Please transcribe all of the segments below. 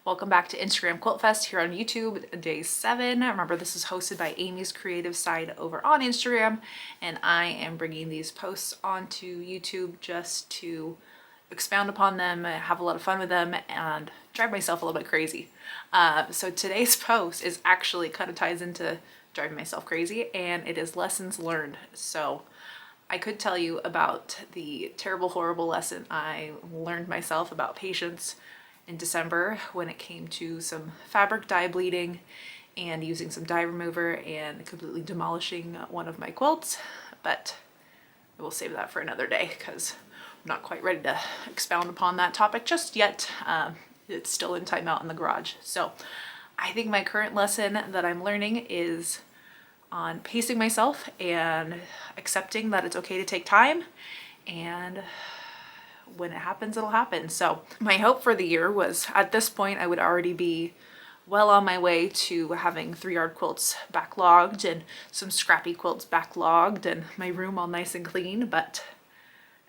Welcome back to Instagram Quilt Fest here on YouTube, day 7. Remember, this is hosted by Amy's Creative Side over on Instagram, and I am bringing these posts onto YouTube just to expound upon them, have a lot of fun with them, and drive myself a little bit crazy. So today's post is actually kind of ties into driving myself crazy, and it is lessons learned. So I could tell you about the terrible, horrible lesson I learned myself about patience in December when it came to some fabric dye bleeding and using some dye remover and completely demolishing one of my quilts, but I will save that for another day because I'm not quite ready to expound upon that topic just yet. It's still in timeout in the garage. So I think my current lesson that I'm learning is on pacing myself and accepting that it's okay to take time, and when it happens, it'll happen. So my hope for the year was, at this point, I would already be well on my way to having 3-yard quilts backlogged and some scrappy quilts backlogged and my room all nice and clean. But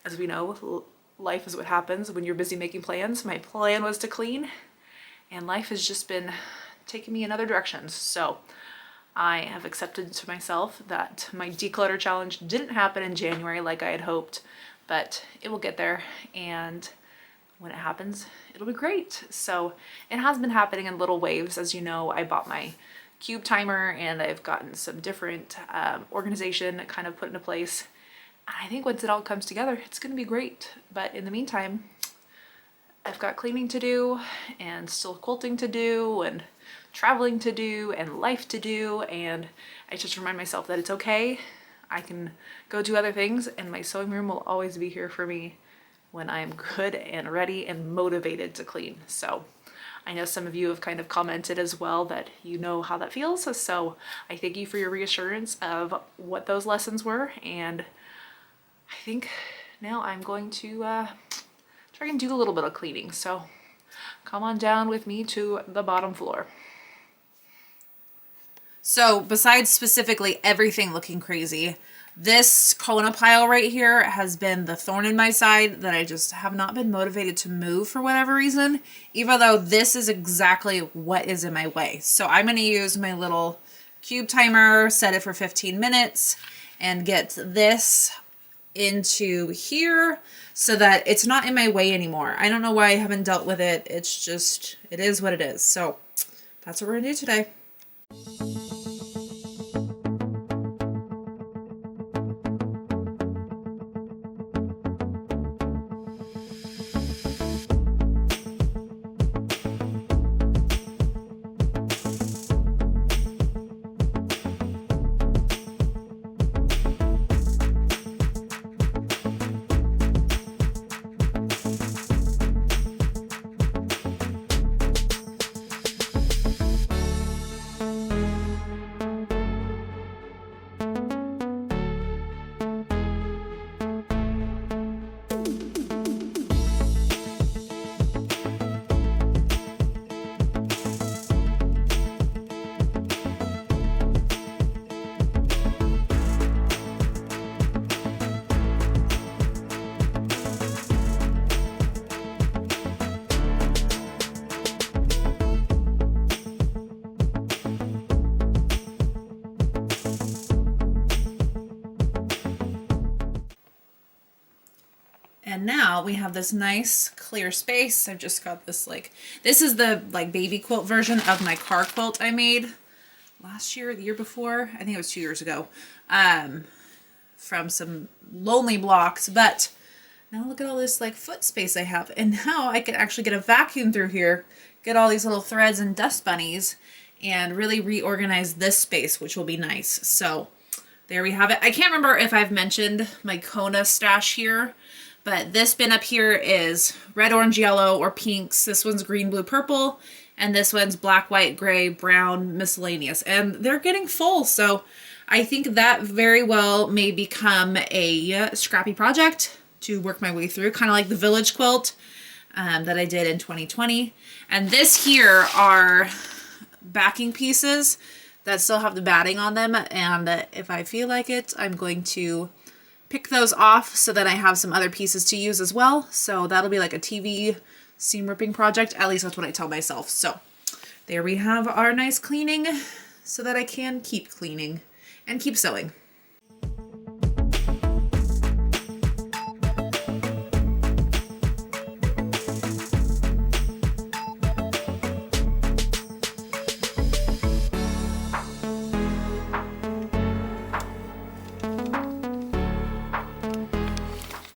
as we know, life is what happens when you're busy making plans. My plan was to clean, and life has just been taking me in other directions. So I have accepted to myself that my declutter challenge didn't happen in January like I had hoped, but it will get there, and when it happens, it'll be great. So it has been happening in little waves. As you know, I bought my cube timer, and I've gotten some different organization kind of put into place. And I think once it all comes together, it's going to be great. But in the meantime, I've got cleaning to do, and still quilting to do, and traveling to do, and life to do, and I just remind myself that it's okay. I can go do other things, and my sewing room will always be here for me when I'm good and ready and motivated to clean. So I know some of you have kind of commented as well that you know how that feels. So I thank you for your reassurance of what those lessons were, and I think now I'm going to try and do a little bit of cleaning. So come on down with me to the bottom floor. So besides specifically everything looking crazy, this Kona pile right here has been the thorn in my side that I just have not been motivated to move for whatever reason, even though this is exactly what is in my way. So I'm going to use my little cube timer, set it for 15 minutes, and get this into here so that it's not in my way anymore. I don't know why I haven't dealt with it. It's just, it is what it is. So that's what we're going to do today. And now we have this nice clear space. I've just got this this is the baby quilt version of my car quilt I made last year, the year before. I think it was 2 years ago, from some lonely blocks. But now look at all this foot space I have. And now I can actually get a vacuum through here, get all these little threads and dust bunnies, and really reorganize this space, which will be nice. So there we have it. I can't remember if I've mentioned my Kona stash here, but this bin up here is red, orange, yellow, or pinks. This one's green, blue, purple, and this one's black, white, gray, brown, miscellaneous. And they're getting full, so I think that very well may become a scrappy project to work my way through, kind of like the village quilt that I did in 2020. And this here are backing pieces that still have the batting on them, and if I feel like it, I'm going to pick those off so that I have some other pieces to use as well. So that'll be like a TV seam ripping project. At least that's what I tell myself. So there we have our nice cleaning so that I can keep cleaning and keep sewing.